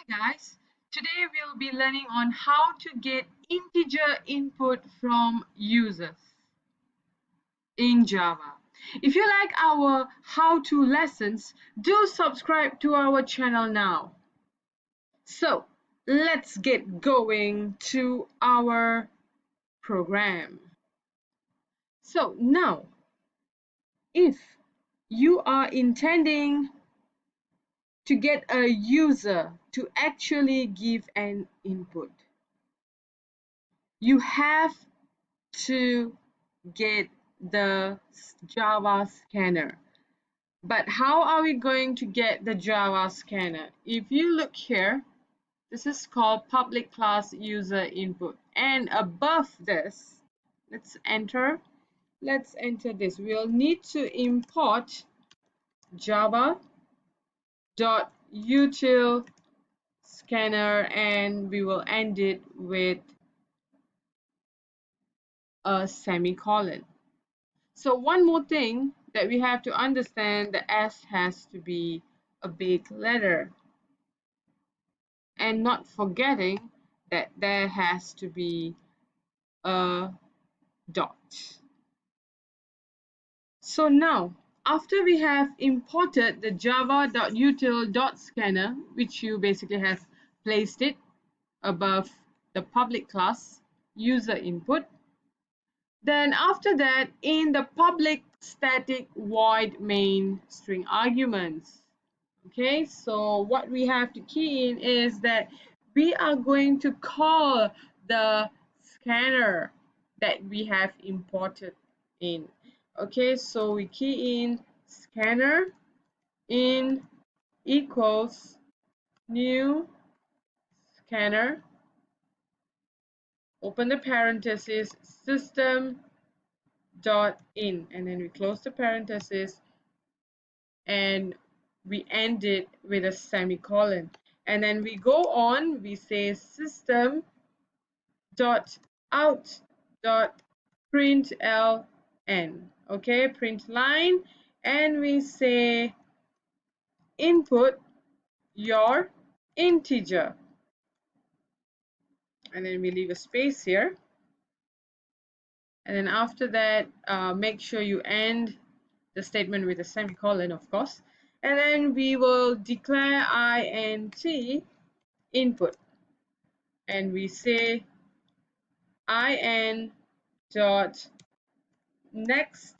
Guys, today we'll be learning on how to get integer input from users in Java. If you like our how-to lessons, do subscribe to our channel now. So, let's get going to our program. So now, if you are intending to get a user to actually give an input, you have to get the Java scanner. But how are we going to get the Java scanner? If you look here, this is called public class user input. And above this, let's enter this. We'll need to import java.util scanner, and we will end it with a semicolon. So one more thing that we have to understand, the S has to be a big letter, and not forgetting that there has to be a dot. So now, after we have imported the java.util.scanner, which you basically have placed it above the public class user input, then after that, in the public static void main string arguments, okay, so what we have to key in is that we are going to call the scanner that we have imported in. Okay, so we key in scanner in equals new scanner, open the parenthesis, system dot in, and then we close the parenthesis and we end it with a semicolon, and then we go on, we say system dot out dot println, okay, print line, and we say input your integer, and then we leave a space here, and then after that make sure you end the statement with a semicolon, of course, and then we will declare int input, and we say in dot next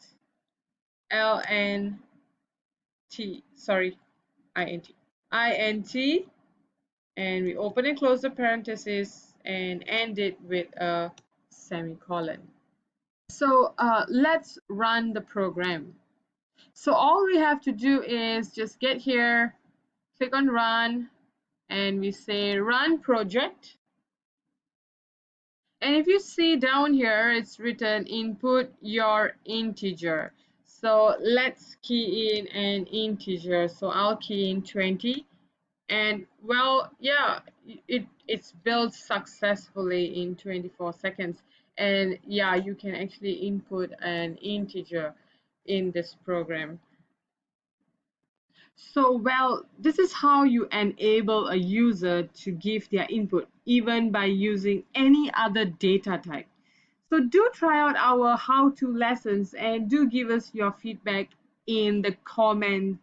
ln t, sorry, int, and we open and close the parenthesis and end it with a semicolon. So let's run the program. So all we have to do is just get here, click on run, and we say run project. And if you see down here, it's written input your integer. So let's key in an integer. So I'll key in 20. And well, yeah, it's built successfully in 24 seconds. And yeah, you can actually input an integer in this program. So, well, this is how you enable a user to give their input, even by using any other data type. So do try out our how-to lessons and do give us your feedback in the comment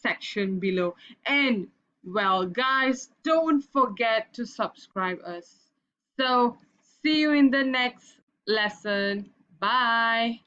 section below. And well, guys, don't forget to subscribe us. So see you in the next lesson. Bye.